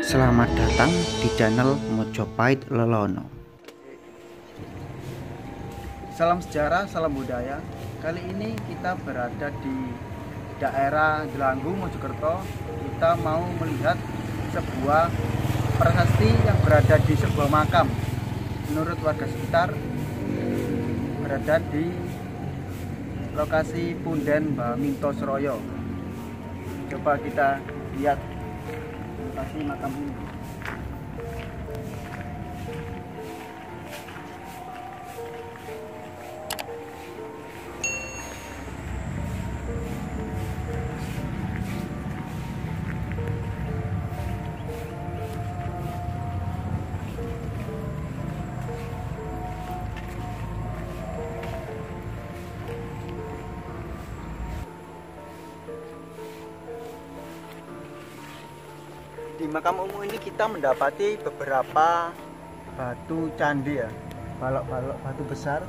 Selamat datang di channel Mojopahit Lelono. Salam sejarah, salam budaya. Kali ini kita berada di daerah Delanggung, Mojokerto. Kita mau melihat sebuah prasasti yang berada di sebuah makam. Menurut warga sekitar, berada di lokasi Punden Mbah Mintosroyo. Coba kita lihat lokasi makam ini. Di makam umum ini kita mendapati beberapa batu candi ya, balok-balok batu besar.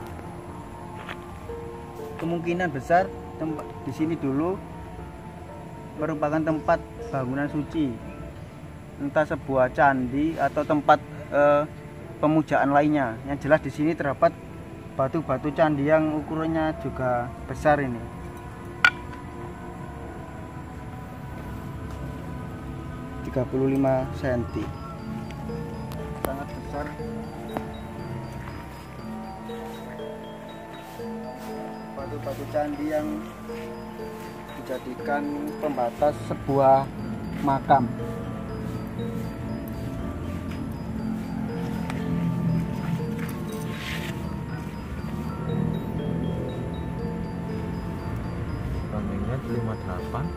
Kemungkinan besar di sini dulu merupakan tempat bangunan suci, entah sebuah candi atau tempat pemujaan lainnya. Yang jelas di sini terdapat batu-batu candi yang ukurannya juga besar ini. Cm 35 sangat besar. Batu-batu candi yang dijadikan pembatas sebuah makam. Panjangnya 58,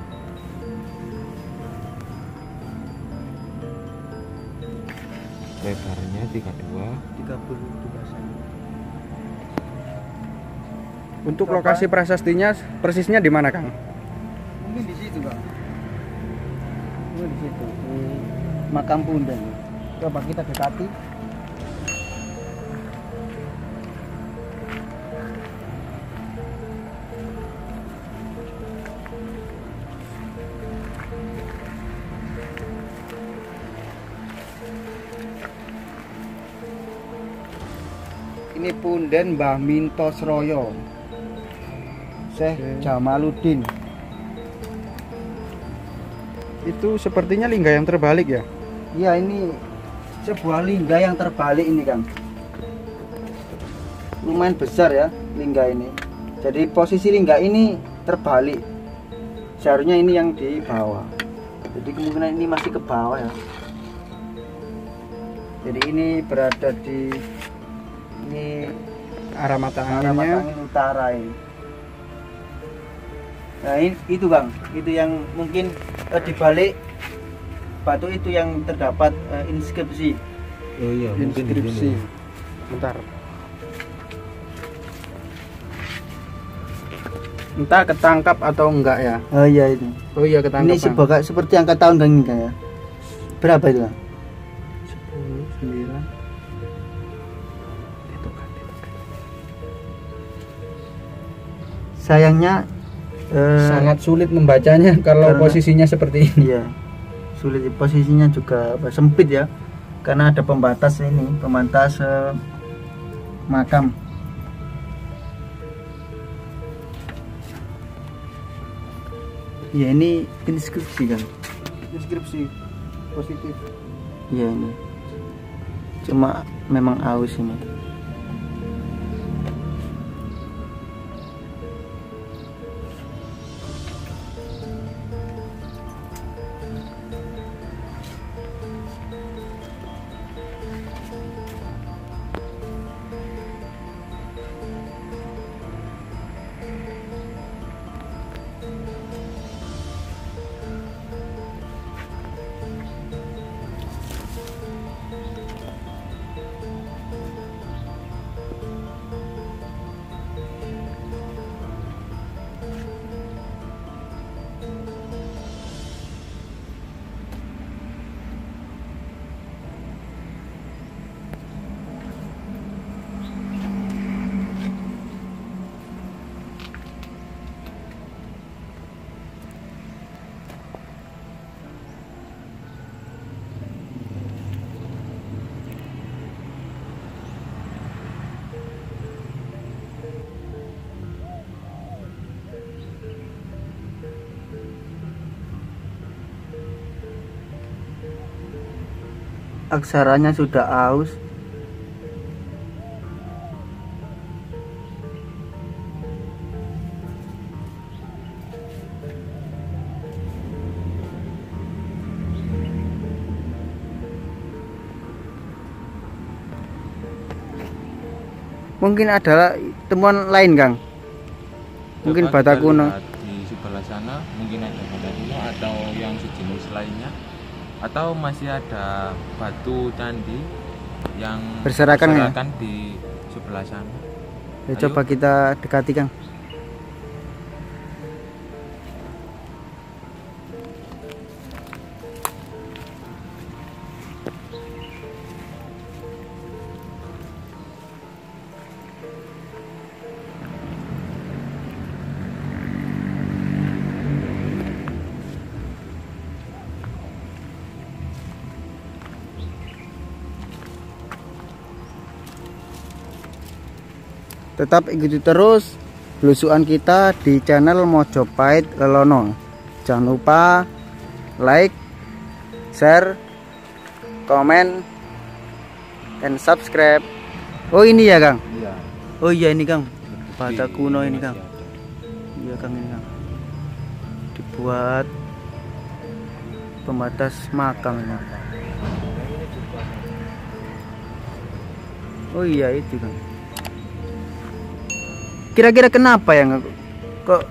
lebarnya 32 cm. Untuk lokasi prasastinya persisnya di mana, Kang? Mungkin di situ, Bang. Mungkin di situ, di makam Punden. Coba kita dekati. Ini Punden Mbah Mintosroyo, Syekh Jamaluddin. Itu sepertinya lingga yang terbalik ya? Iya, ini sebuah lingga yang terbalik ini, Kang. Lumayan besar ya lingga ini. Jadi posisi lingga ini terbalik. Seharusnya ini yang di bawah. Jadi kemungkinan ini masih ke bawah ya. Jadi ini berada di Arah mata arah anginnya. angin utara ini. Nah itu Bang, itu yang mungkin di balik batu itu yang terdapat inskripsi. Oh iya, mungkin di Inskripsi. sini. Bentar. Entah ketangkap atau enggak ya? Oh iya itu. Oh iya ketangkap. Ini seperti angka tahun Kang ini, Kang, ya. Berapa itu, Kang? 10, 9. Sayangnya Sangat sulit membacanya kalau karena- posisinya seperti ini. iya. Sulit, posisinya juga sempit ya. Karena ada pembatas ini, pembatas makam. Ya ini inskripsi kan. Inskripsi positif. Iya ini. Cuma memang aus ini. aksaranya sudah aus. Mungkin ada temuan lain, Kang. Mungkin Coba bata kita kuno. lihat di sebelah sana mungkin ada bata kuno atau yang sejenis lainnya, atau masih ada batu candi yang Berserakan ya? di sebelah sana. Ya, Ayo. coba kita dekati, Kang. Tetap ikuti terus belusukan kita di channel Mojopahit Lelono. Jangan lupa like, share, komen, dan subscribe. Oh ini ya, Kang? Iya. Oh iya ini, Kang. Bata Di- kuno ini, masih Kang. ada. Iya, Kang, ini, Kang. Dibuat pembatas makam ini. Oh iya itu, Kang. Kira-kira kenapa ya kok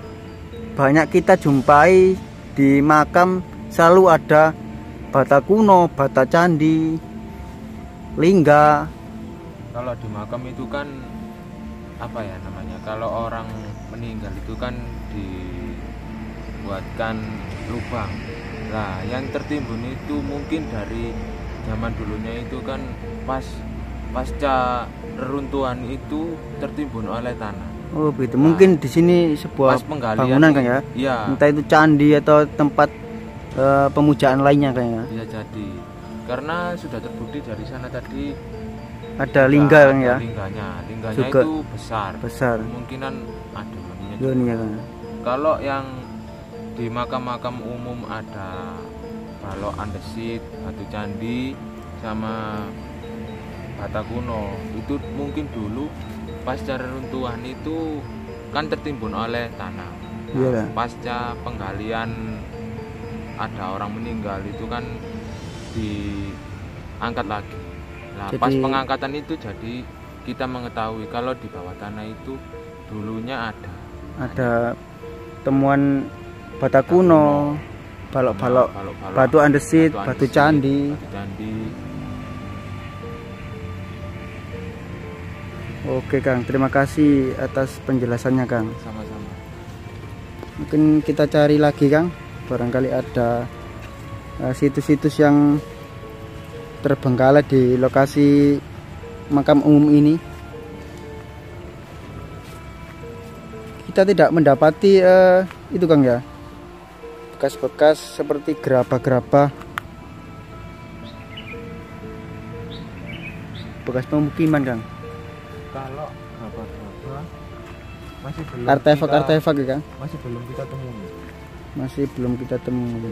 banyak kita jumpai di makam selalu ada bata kuno, bata candi, lingga. Kalau di makam itu kan apa ya namanya? Kalau orang meninggal itu kan dibuatkan lubang. Nah, yang tertimbun itu mungkin dari zaman dulunya itu kan pasca reruntuhan itu tertimbun oleh tanah. Oh begitu. Mungkin di sini sebuah Pas penggalian bangunan, Kang, ya. Iya, Entah itu candi atau tempat pemujaan lainnya, Kang, ya. bisa jadi. Karena sudah terbukti dari sana tadi Ada lingga, Kang, ada ya. Lingganya Juga itu besar. besar. Kemungkinan ada mandinya Yo juga. nih ya, Kang. Kalau yang di makam-makam umum ada balok andesit, batu candi, sama bata kuno. Itu mungkin dulu pasca reruntuhan itu kan tertimbun oleh tanah. Iya, Kang. Pasca penggalian ada orang meninggal itu kan diangkat lagi. Nah, Jadi- pas pengangkatan itu jadi kita mengetahui kalau di bawah tanah itu dulunya Ada temuan bata kuno, balok-balok balok-balok, batu andesit, batu andesit, candi. batu candi. Oke, Kang, terima kasih atas penjelasannya, Kang. Sama-sama. Mungkin kita cari lagi, Kang. Barangkali ada situs-situs yang terbengkalai di lokasi makam umum ini. Kita tidak mendapati itu, Kang, ya, bekas-bekas seperti gerabah-gerabah, bekas pemukiman, Kang. Kalau apa masih belum Artefak-artefak ya, Kang. masih belum kita temui. Masih belum kita temui.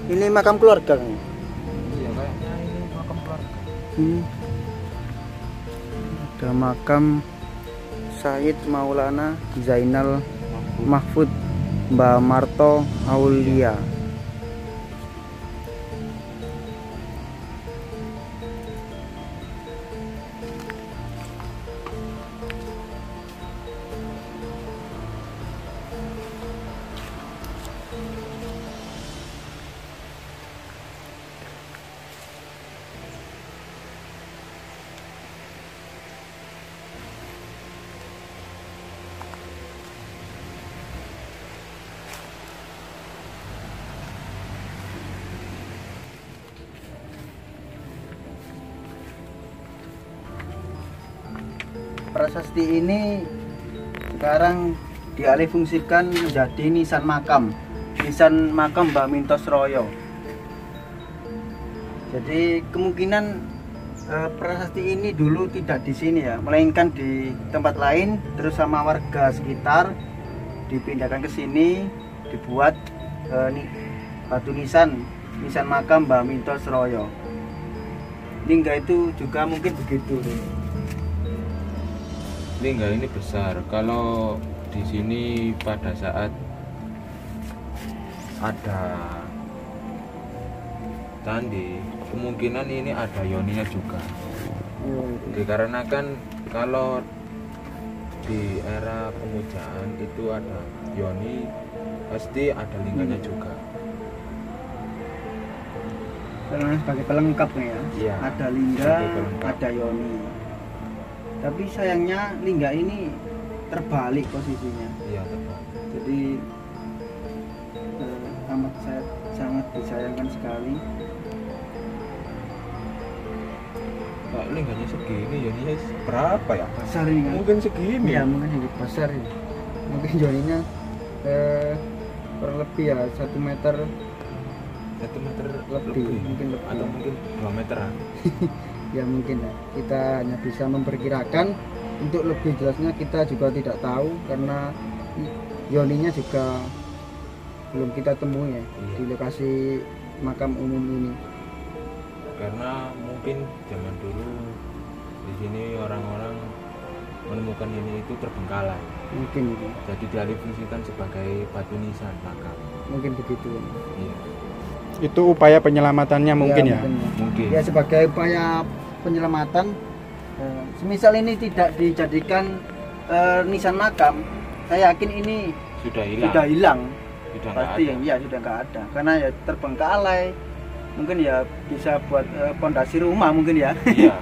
Ini makam keluarga, Kang. Iya, kayaknya ini makam keluarga. Ini ada makam Said Maulana Zainal Mahfud Mbah Marto Aulia. Prasasti ini sekarang dialihfungsikan menjadi nisan makam Mbah Mintos Royo. Jadi kemungkinan prasasti ini dulu tidak di sini ya, melainkan di tempat lain, terus sama warga sekitar dipindahkan ke sini, dibuat batu nisan makam Mbah Minto Sroyo. Lingga itu juga mungkin begitu. Lingga ini besar. Kalau di sini pada saat ada candi, kemungkinan ini ada yoninya juga. Dikarenakan kalau di era pemujaan itu ada yoni, pasti ada lingganya juga. Karena sebagai pelengkap ya, Iya, ada lingga, sebagai pelengkap. ada yoni. Tapi sayangnya lingga ini terbalik posisinya. Iya, betul. Jadi sangat disayangkan sekali. Pak, lingganya segini, yoninya berapa ya? Besar ini kan? Mungkin segini. Iya, mungkin ini besar ini. Mungkin yoninya kurang lebih ya 1 meter 1 meter lebih, mungkin lebih. atau mungkin 2 meteran. Ya mungkin ya. Kita hanya bisa memperkirakan. Untuk lebih jelasnya kita juga tidak tahu karena yoninya juga belum kita temui ya. Iya. Di lokasi makam umum ini. Karena mungkin zaman dulu di sini orang-orang menemukan ini itu terbengkalai, Mungkin itu. jadi dialihfungsikan sebagai batu nisan makam. Mungkin begitu. Iya, Itu upaya penyelamatannya mungkin ya. mungkin. Ya sebagai upaya penyelamatan, semisal ini tidak dijadikan nisan makam, saya yakin ini Sudah hilang. sudah hilang. Sudah nggak Pasti ada. ya sudah nggak ada. Karena ya terbengkalai. Mungkin ya bisa buat pondasi rumah mungkin ya. Iya.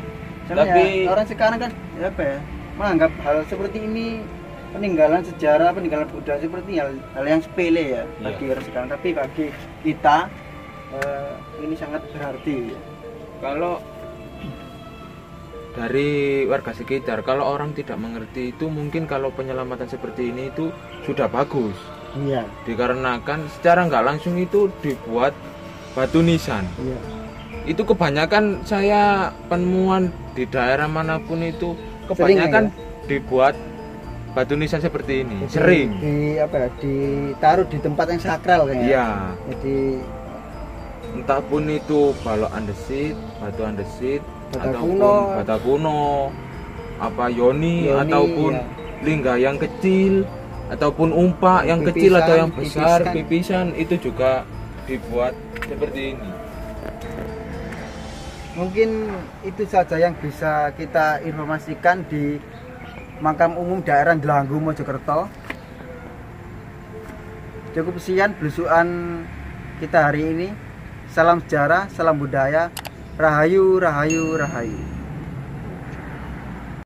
Soalnya Tapi- ya, orang sekarang kan ya apa ya, menganggap hal seperti ini peninggalan sejarah, peninggalan budaya seperti hal yang sepele ya Iya. bagi orang sekarang. Tapi bagi kita ini sangat berarti. Kalau dari warga sekitar, kalau orang tidak mengerti itu mungkin kalau penyelamatan seperti ini itu sudah bagus. Iya. Dikarenakan secara nggak langsung itu dibuat batu nisan. Iya. Itu kebanyakan saya penemuan di daerah manapun itu kebanyakan dibuat batu nisan seperti ini. Jadi Sering. di apa ya, ditaruh di tempat yang sakral kayaknya. Iya. Jadi Entah pun itu balok andesit, batu andesit, Bata ataupun kuno. bata kuno, apa yoni, Yoni, ataupun iya. lingga yang kecil, ataupun umpak yang Pipisan, kecil atau yang besar, pipisan. pipisan itu juga dibuat seperti ini. mungkin itu saja yang bisa kita informasikan di makam umum daerah Delanggu Mojokerto. Cukup sekian belusukan kita hari ini. Salam sejarah, salam budaya, rahayu, rahayu, rahayu.